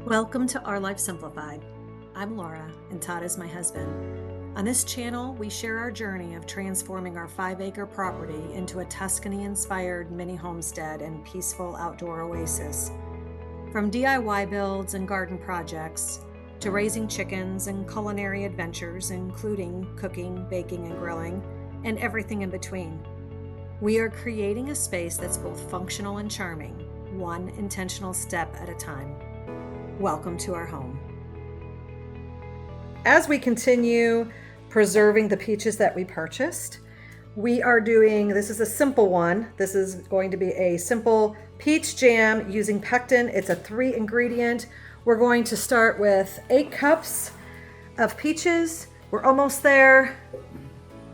Welcome to Our Life Simplified. I'm Laura, and Todd is my husband. On this channel, we share our journey of transforming our 5-acre property into a Tuscany-inspired mini homestead and peaceful outdoor oasis. From DIY builds and garden projects, to raising chickens and culinary adventures, including cooking, baking, and grilling, and everything in between. We are creating a space that's both functional and charming, one intentional step at a time. Welcome to our home. As we continue preserving the peaches that we purchased, we are doing, this is a simple one. This is going to be a simple peach jam using pectin. It's a 3-ingredient. We're going to start with 8 cups of peaches. We're almost there.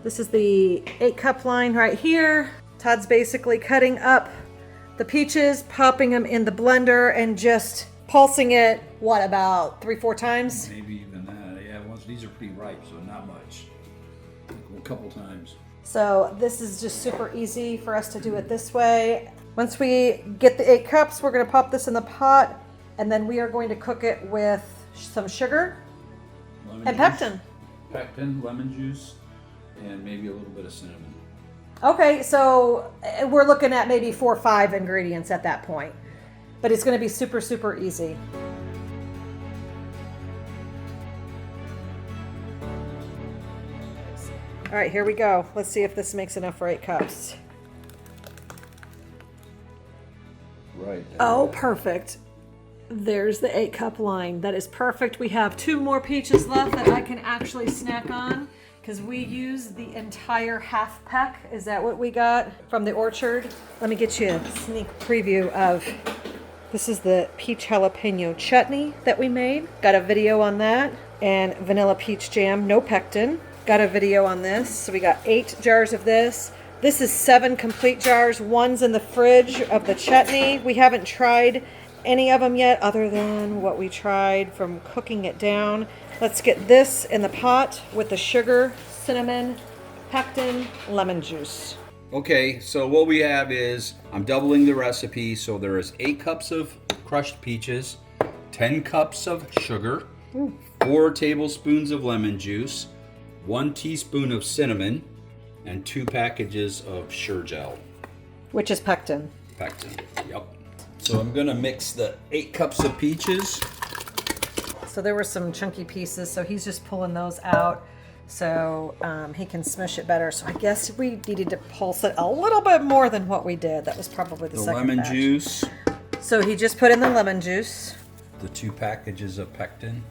This is the 8-cup line right here. Todd's basically cutting up the peaches, popping them in the blender, and just pulsing it, what, about 3-4 times? Maybe even that. Yeah, once these are pretty ripe, so not much. A couple times. So this is just super easy for us to do it this way. Once we get the 8 cups, we're going to pop this in the pot, and then we are going to cook it with some sugar and pectin. Pectin, lemon juice, and maybe a little bit of cinnamon. Okay, so we're looking at maybe 4 or 5 ingredients at that point. But it's going to be super, super easy. All right, here we go. Let's see if this makes enough for 8 cups. Right. Oh, perfect. There's the 8-cup line. That is perfect. We have 2 more peaches left that I can actually snack on because we used the entire half peck. Is that what we got from the orchard? Let me get you a sneak preview of, this is the peach jalapeno chutney that we made. Got a video on that. And vanilla peach jam, no pectin. Got a video on this. So we got 8 jars of this. This is 7 complete jars. 1's in the fridge of the chutney. We haven't tried any of them yet other than what we tried from cooking it down. Let's get this in the pot with the sugar, cinnamon, pectin, lemon juice. Okay, so what we have is, I'm doubling the recipe, so there is 8 cups of crushed peaches, 10 cups of sugar, 4 tablespoons of lemon juice, 1 teaspoon of cinnamon, and 2 packages of Sure Gel. Which is pectin. Pectin, yep. So I'm gonna mix the 8 cups of peaches. So there were some chunky pieces, so he's just pulling those out so he can smush it better. So I guess we needed to pulse it a little bit more than what we did. That was probably the second lemon batch. Juice. So he just put in the lemon juice. The 2 packages of pectin.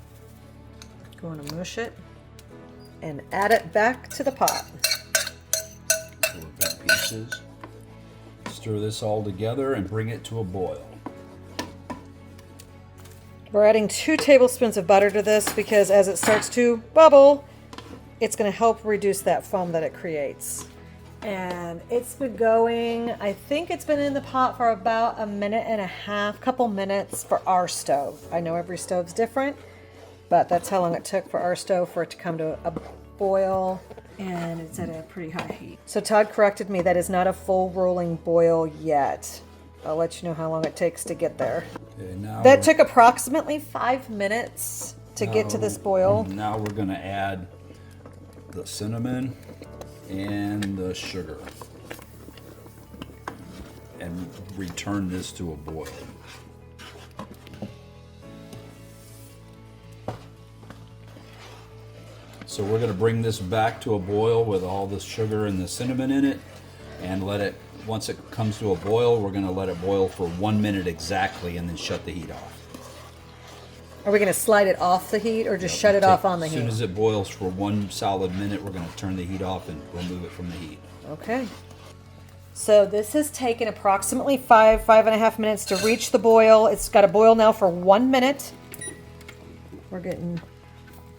Going to mush it and add it back to the pot. Little bit pieces. Stir this all together and bring it to a boil. We're adding 2 tablespoons of butter to this because as it starts to bubble, it's going to help reduce that foam that it creates. And it's been going, I think it's been in the pot for about 1.5 minutes, couple minutes for our stove. I know every stove's different, but that's how long it took for our stove for it to come to a boil. And it's at a pretty high heat. So Todd corrected me, that is not a full rolling boil yet. I'll let you know how long it takes to get there. Okay, now that took approximately 5 minutes to get to this boil. Now we're going to add the cinnamon and the sugar and return this to a boil. So we're going to bring this back to a boil with all the sugar and the cinnamon in it and let it, once it comes to a boil, we're going to let it boil for 1 minute exactly and then shut the heat off. Are we going to slide it off the heat or just shut it off on the heat? As soon as it boils for 1 solid minute, we're going to turn the heat off and remove it from the heat. Okay. So this has taken approximately 5.5 minutes to reach the boil. It's got to boil now for 1 minute. We're getting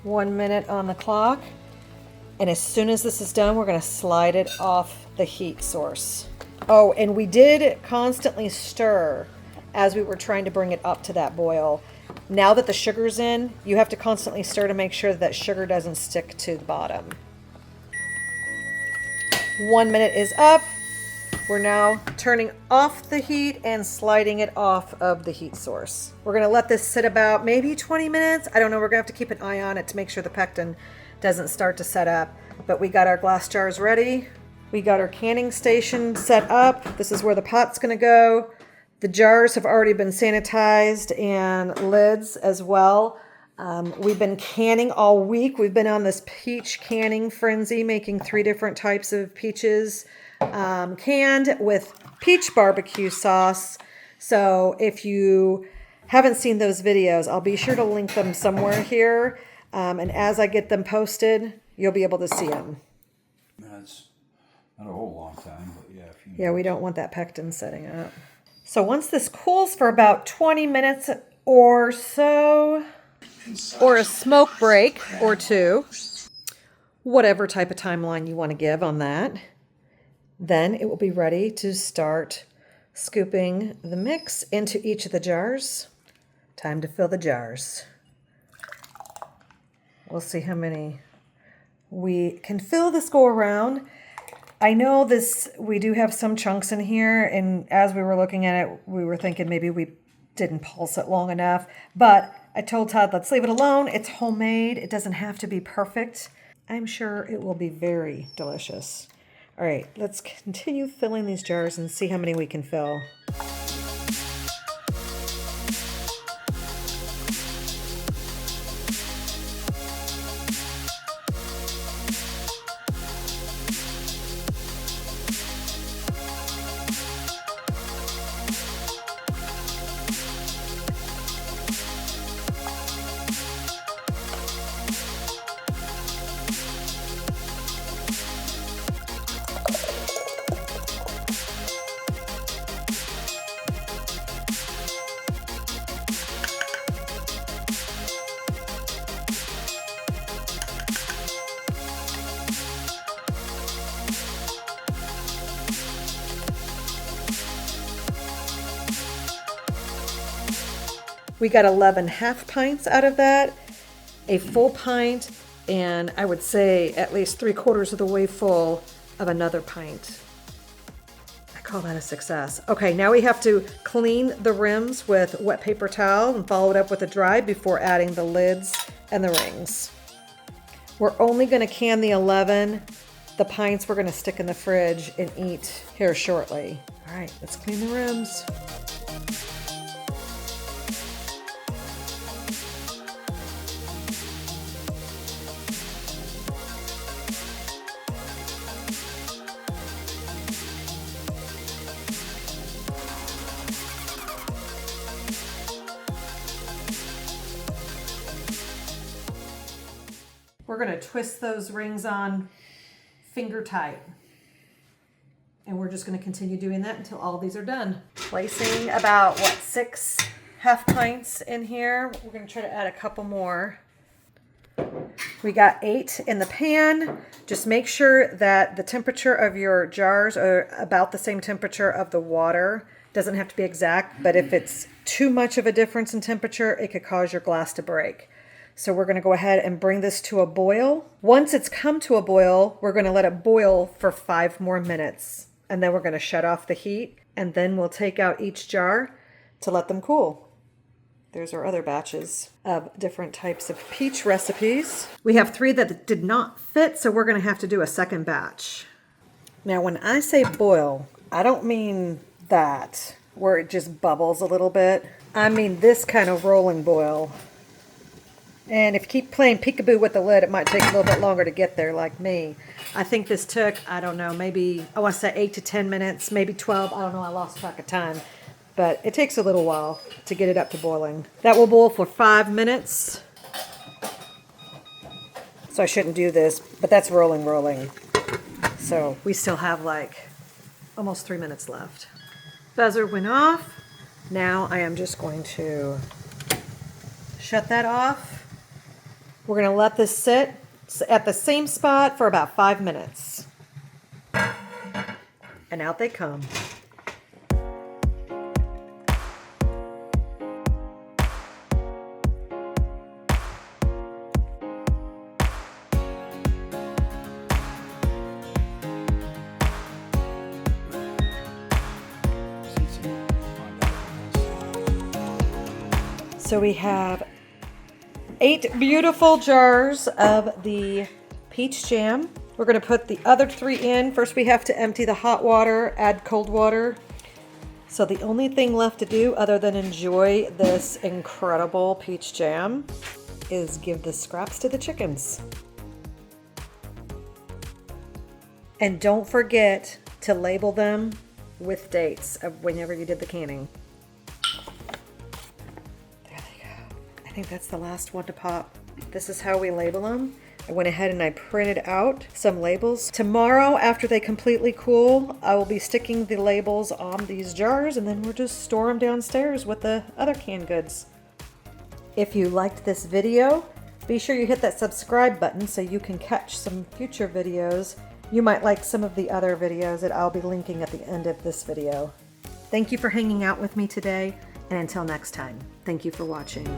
1 minute on the clock. And as soon as this is done, we're going to slide it off the heat source. Oh, and we did constantly stir as we were trying to bring it up to that boil. Now that the sugar's in, you have to constantly stir to make sure that sugar doesn't stick to the bottom. 1 minute is up. We're now turning off the heat and sliding it off of the heat source. We're gonna let this sit about maybe 20 minutes. I don't know, we're gonna have to keep an eye on it to make sure the pectin doesn't start to set up. But we got our glass jars ready. We got our canning station set up. This is where the pot's gonna go. The jars have already been sanitized and lids as well. We've been canning all week. We've been on this peach canning frenzy, making 3 different types of peaches canned with peach barbecue sauce. So if you haven't seen those videos, I'll be sure to link them somewhere here. And as I get them posted, you'll be able to see them. That's not a whole long time, but yeah. Yeah, we don't want that pectin setting up. So once this cools for about 20 minutes or so, or a smoke break or 2, whatever type of timeline you want to give on that, then it will be ready to start scooping the mix into each of the jars. Time to fill the jars. We'll see how many we can fill this go around. I know we do have some chunks in here, and as we were looking at it, we were thinking maybe we didn't pulse it long enough, but I told Todd, let's leave it alone. It's homemade. It doesn't have to be perfect. I'm sure it will be very delicious. All right, let's continue filling these jars and see how many we can fill. We got 11 half pints out of that, a full pint, and I would say at least 3/4 of the way full of another pint. I call that a success. Okay, now we have to clean the rims with wet paper towel and follow it up with a dry before adding the lids and the rings. We're only gonna can the 11. The pints we're gonna stick in the fridge and eat here shortly. All right, let's clean the rims. We're going to twist those rings on finger tight. And we're just going to continue doing that until all of these are done. Placing about, 6 half pints in here. We're going to try to add a couple more. We got 8 in the pan. Just make sure that the temperature of your jars are about the same temperature of the water. Doesn't have to be exact, but if it's too much of a difference in temperature, it could cause your glass to break. So we're going to go ahead and bring this to a boil. Once it's come to a boil, we're going to let it boil for 5 more minutes. And then we're going to shut off the heat. And then we'll take out each jar to let them cool. There's our other batches of different types of peach recipes. We have 3 that did not fit, so we're going to have to do a second batch. Now, when I say boil, I don't mean that, where it just bubbles a little bit. I mean this kind of rolling boil. And if you keep playing peekaboo with the lid, it might take a little bit longer to get there, like me. I think this took, I don't know, maybe, I want to say 8 to 10 minutes, maybe 12. I don't know, I lost track of time. But it takes a little while to get it up to boiling. That will boil for 5 minutes. So I shouldn't do this, but that's rolling. So we still have like almost 3 minutes left. Buzzer went off. Now I am just going to shut that off. We're going to let this sit at the same spot for about 5 minutes. And out they come. So we have 8 beautiful jars of the peach jam. We're going to put the other 3 in. First we have to empty the hot water, add cold water. So the only thing left to do other than enjoy this incredible peach jam is give the scraps to the chickens. And don't forget to label them with dates of whenever you did the canning. There they go. I think that's the last one to pop. This is how we label them. I went ahead and I printed out some labels. Tomorrow, after they completely cool, I will be sticking the labels on these jars, and then we'll just store them downstairs with the other canned goods. If you liked this video, be sure you hit that subscribe button so you can catch some future videos. You might like some of the other videos that I'll be linking at the end of this video. Thank you for hanging out with me today, and until next time, thank you for watching.